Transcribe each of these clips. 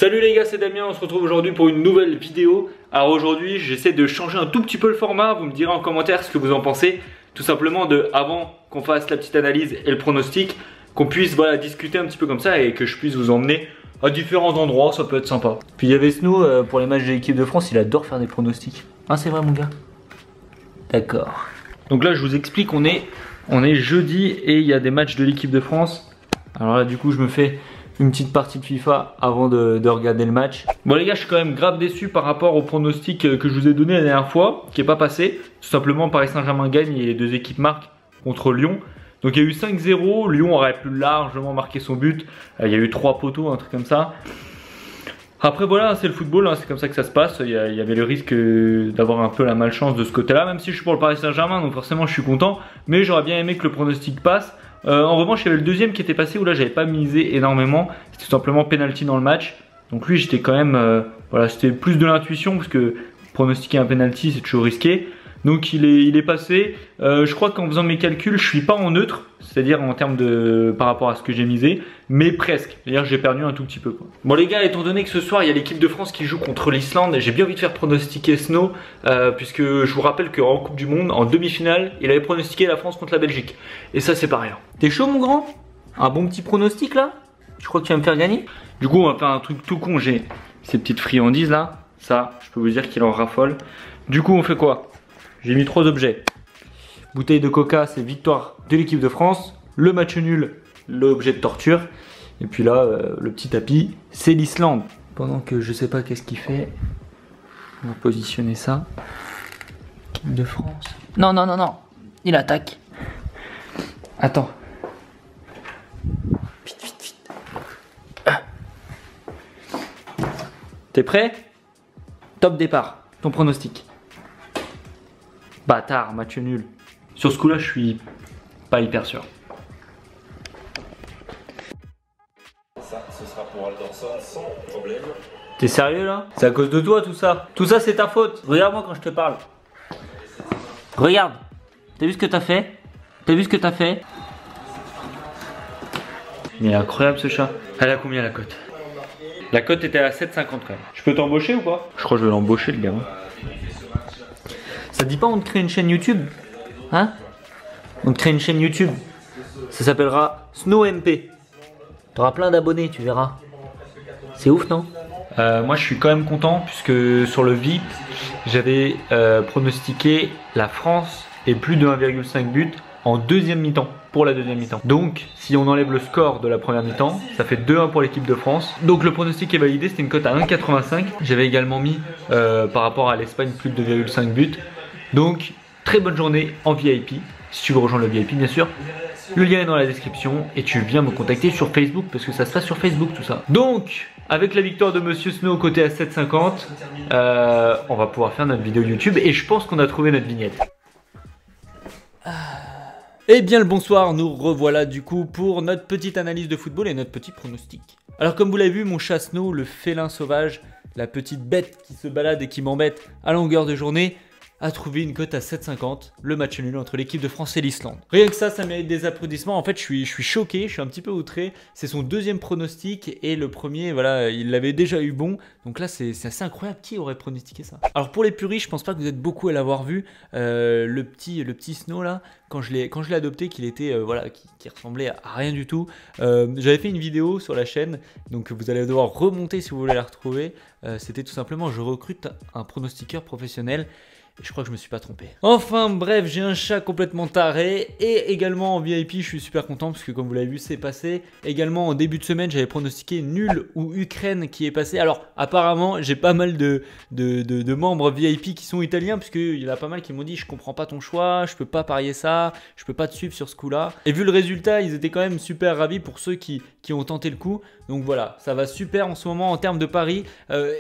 Salut les gars, c'est Damien, on se retrouve aujourd'hui pour une nouvelle vidéo. Alors aujourd'hui j'essaie de changer un tout petit peu le format, vous me direz en commentaire ce que vous en pensez. Tout simplement avant qu'on fasse la petite analyse et le pronostic, qu'on puisse discuter un petit peu comme ça et que je puisse vous emmener à différents endroits, ça peut être sympa. Puis il y avait Snow pour les matchs de l'équipe de France, il adore faire des pronostics. Ah c'est vrai mon gars? D'accord. Donc là je vous explique, on est jeudi et il y a des matchs de l'équipe de France. Alors là du coup je me fais une petite partie de FIFA avant de regarder le match. Bon les gars, je suis quand même grave déçu par rapport au pronostic que je vous ai donné la dernière fois, qui n'est pas passé. Tout simplement Paris Saint-Germain gagne et les deux équipes marquent contre Lyon. Donc il y a eu 5-0, Lyon aurait pu largement marquer son but. Il y a eu 3 poteaux, un truc comme ça. Après voilà, c'est le football, hein, c'est comme ça que ça se passe. Il y avait le risque d'avoir un peu la malchance de ce côté-là, même si je suis pour le Paris Saint-Germain, donc forcément je suis content. Mais j'aurais bien aimé que le pronostic passe. En revanche, il y avait le deuxième qui était passé où là j'avais pas misé énormément. C'était tout simplement penalty dans le match. Donc lui j'étais quand même, voilà, c'était plus de l'intuition parce que pronostiquer un penalty c'est toujours risqué. Donc il est passé. Je crois qu'en faisant mes calculs, je suis pas en neutre, c'est-à-dire en termes de par rapport à ce que j'ai misé, mais presque. C'est-à-dire j'ai perdu un tout petit peu quoi. Bon les gars, étant donné que ce soir il y a l'équipe de France qui joue contre l'Islande, j'ai bien envie de faire pronostiquer Snow, puisque je vous rappelle qu'en Coupe du Monde, en demi-finale, il avait pronostiqué la France contre la Belgique. Et ça c'est pas rien. T'es chaud mon grand? Un bon petit pronostic là? Je crois que tu vas me faire gagner? Du coup on va faire un truc tout con, j'ai ces petites friandises là, ça je peux vous dire qu'il en raffole. Du coup on fait quoi? J'ai mis 3 objets. Bouteille de coca, c'est victoire de l'équipe de France. Le match nul, l'objet de torture. Et puis là, le petit tapis, c'est l'Islande. Pendant que je sais pas qu'est-ce qu'il fait, on va positionner ça. Équipe de France. Non, non, non, non. Il attaque. Attends. Vite, vite, vite. T'es prêt? Top départ. Ton pronostic. Bâtard, match nul. Sur ce coup-là, je suis pas hyper sûr. Ça, ce sera pour Alderson sans problème. T'es sérieux là? C'est à cause de toi tout ça? Tout ça c'est ta faute. Regarde-moi quand je te parle. Regarde. T'as vu ce que t'as fait? T'as vu ce que t'as fait? Il est incroyable ce chat. Elle a combien la cote? La cote était à 7,50 quand même. Je peux t'embaucher ou pas? Je crois que je vais l'embaucher le gars. Ça te dit pas on te crée une chaîne YouTube? Hein? On te crée une chaîne YouTube. Ça s'appellera SnowMP. T'auras plein d'abonnés, tu verras. C'est ouf, non? Moi je suis quand même content puisque sur le VIP, j'avais pronostiqué la France et plus de 1,5 but en deuxième mi-temps. Pour la deuxième mi-temps. Donc si on enlève le score de la première mi-temps, ça fait 2-1 pour l'équipe de France. Donc le pronostic est validé, c'était une cote à 1,85. J'avais également mis par rapport à l'Espagne plus de 2,5 buts. Donc très bonne journée en VIP. Si tu veux rejoindre le VIP bien sûr, le lien est dans la description et tu viens me contacter sur Facebook parce que ça se passe sur Facebook tout ça. Donc avec la victoire de Monsieur Snow côté à 7,50, on va pouvoir faire notre vidéo YouTube et je pense qu'on a trouvé notre vignette. Eh bien le bonsoir, nous revoilà du coup pour notre petite analyse de football et notre petit pronostic. Alors comme vous l'avez vu, mon chat Snow, le félin sauvage, la petite bête qui se balade et qui m'embête à longueur de journée, a trouvé une cote à 7,50, le match nul entre l'équipe de France et l'Islande. Rien que ça mérite des applaudissements. En fait, je suis choqué, je suis un petit peu outré. C'est son deuxième pronostic et le premier, voilà, il l'avait déjà eu bon. Donc là, c'est assez incroyable. Qui aurait pronostiqué ça? Alors pour les puristes, je pense pas que vous êtes beaucoup à l'avoir vu. Le petit Snow là, quand je l'ai adopté, qu'il était voilà, qui ressemblait à rien du tout. J'avais fait une vidéo sur la chaîne, donc vous allez devoir remonter si vous voulez la retrouver. C'était tout simplement, je recrute un pronostiqueur professionnel. Et je crois que je me suis pas trompé. Enfin bref, j'ai un chat complètement taré. Et également en VIP, je suis super content parce que comme vous l'avez vu, c'est passé. Également en début de semaine, j'avais pronostiqué nul ou Ukraine qui est passé. Alors apparemment, j'ai pas mal de membres VIP qui sont italiens, puisqu'il y en a pas mal qui m'ont dit je comprends pas ton choix, je peux pas parier ça, je peux pas te suivre sur ce coup là. Et vu le résultat, ils étaient quand même super ravis pour ceux qui ont tenté le coup. Donc voilà, ça va super en ce moment en termes de paris. Je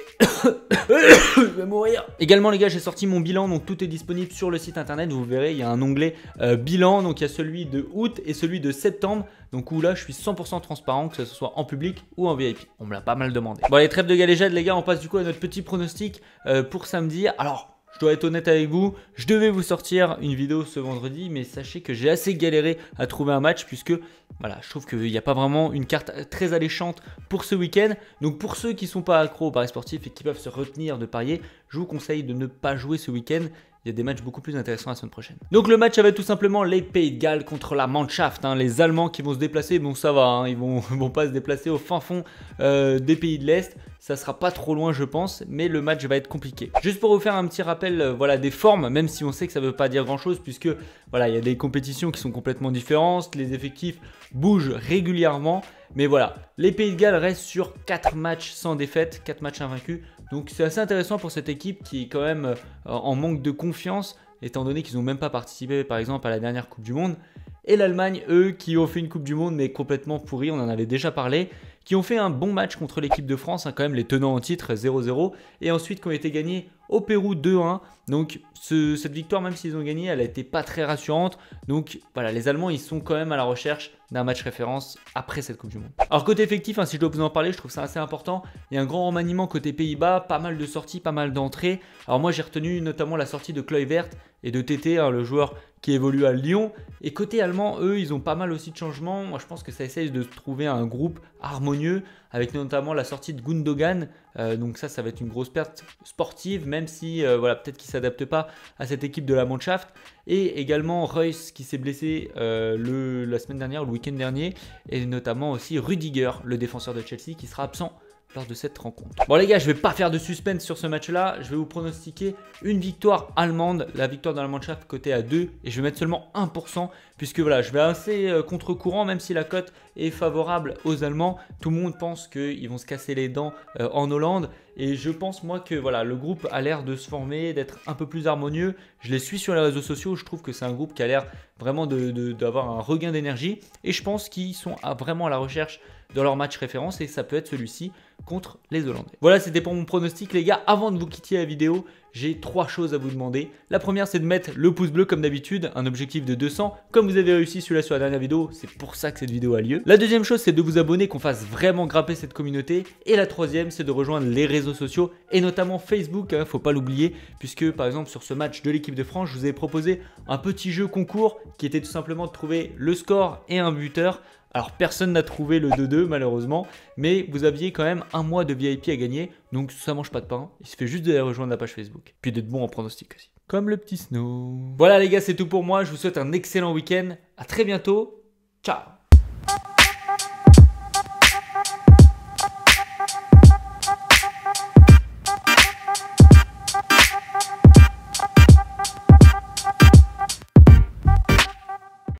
vais mourir. Également les gars, j'ai sorti mon bilan, donc tout est disponible sur le site internet. Vous verrez, il y a un onglet bilan, donc il y a celui de août et celui de septembre. Donc où là, je suis 100% transparent, que ce soit en public ou en VIP. On me l'a pas mal demandé. Bon allez, trêve de galéjade les gars, on passe du coup à notre petit pronostic pour samedi. Alors je dois être honnête avec vous, je devais vous sortir une vidéo ce vendredi, mais sachez que j'ai assez galéré à trouver un match puisque voilà, je trouve qu'il n'y a pas vraiment une carte très alléchante pour ce week-end. Donc pour ceux qui ne sont pas accros au pari sportif et qui peuvent se retenir de parier, je vous conseille de ne pas jouer ce week-end. Il y a des matchs beaucoup plus intéressants la semaine prochaine. Donc le match, ça va être tout simplement les Pays de Galles contre la Mannschaft. Les Allemands qui vont se déplacer. Bon, ça va, ils vont pas se déplacer au fin fond des pays de l'Est. Ça sera pas trop loin, je pense, mais le match va être compliqué. Juste pour vous faire un petit rappel voilà, des formes, même si on sait que ça ne veut pas dire grand-chose, puisque voilà, il y a des compétitions qui sont complètement différentes. Les effectifs bougent régulièrement. Mais voilà, les Pays de Galles restent sur 4 matchs sans défaite, 4 matchs invaincus. Donc c'est assez intéressant pour cette équipe qui est quand même en manque de confiance, étant donné qu'ils n'ont même pas participé par exemple à la dernière Coupe du Monde. Et l'Allemagne, eux, qui ont fait une Coupe du Monde mais complètement pourrie, on en avait déjà parlé, qui ont fait un bon match contre l'équipe de France, quand même les tenants en titre 0-0, et ensuite qui ont été gagnés au Pérou 2-1. Donc cette victoire, même s'ils ont gagné, elle n'a été pas très rassurante. Donc voilà, les Allemands, ils sont quand même à la recherche d'un match référence après cette Coupe du Monde. Alors côté effectif, si je dois vous en parler, je trouve ça assez important. Il y a un grand remaniement côté Pays-Bas, pas mal de sorties, pas mal d'entrées. Alors moi, j'ai retenu notamment la sortie de Kluivert et de Tété, le joueur qui évolue à Lyon. Et côté allemand, eux, ils ont pas mal aussi de changements. Moi, je pense que ça essaye de trouver un groupe harmonieux, avec notamment la sortie de Gundogan. Donc ça va être une grosse perte sportive, même si voilà, peut-être qu'il ne s'adapte pas à cette équipe de la Mannschaft. Et également Reus qui s'est blessé la semaine dernière, le week-end dernier. Et notamment aussi Rudiger, le défenseur de Chelsea, qui sera absent lors de cette rencontre. Bon les gars, je vais pas faire de suspense sur ce match-là. Je vais vous pronostiquer une victoire allemande, la victoire de la Mannschaft côté à 2. Et je vais mettre seulement 1%, puisque voilà, je vais assez contre-courant, même si la cote est favorable aux Allemands. Tout le monde pense qu'ils vont se casser les dents en Hollande. Et je pense moi que voilà, le groupe a l'air de se former, d'être un peu plus harmonieux. Je les suis sur les réseaux sociaux, je trouve que c'est un groupe qui a l'air vraiment d'avoir un regain d'énergie. Et je pense qu'ils sont vraiment à la recherche de leur match référence et ça peut être celui-ci contre les Hollandais. Voilà, c'était pour mon pronostic les gars. Avant de vous quitter la vidéo, j'ai 3 choses à vous demander. La première, c'est de mettre le pouce bleu comme d'habitude, un objectif de 200. Comme vous avez réussi celui-là sur la dernière vidéo, c'est pour ça que cette vidéo a lieu. La deuxième chose, c'est de vous abonner, qu'on fasse vraiment grimper cette communauté. Et la troisième, c'est de rejoindre les réseaux sociaux et notamment Facebook, faut pas l'oublier, puisque par exemple sur ce match de l'équipe de France, je vous ai proposé un petit jeu concours qui était tout simplement de trouver le score et un buteur. Alors personne n'a trouvé le 2-2 malheureusement, mais vous aviez quand même un mois de VIP à gagner, donc ça mange pas de pain, il suffit juste de rejoindre la page Facebook, puis d'être bon en pronostic aussi. Comme le petit Snow. Voilà les gars, c'est tout pour moi, je vous souhaite un excellent week-end, à très bientôt, ciao.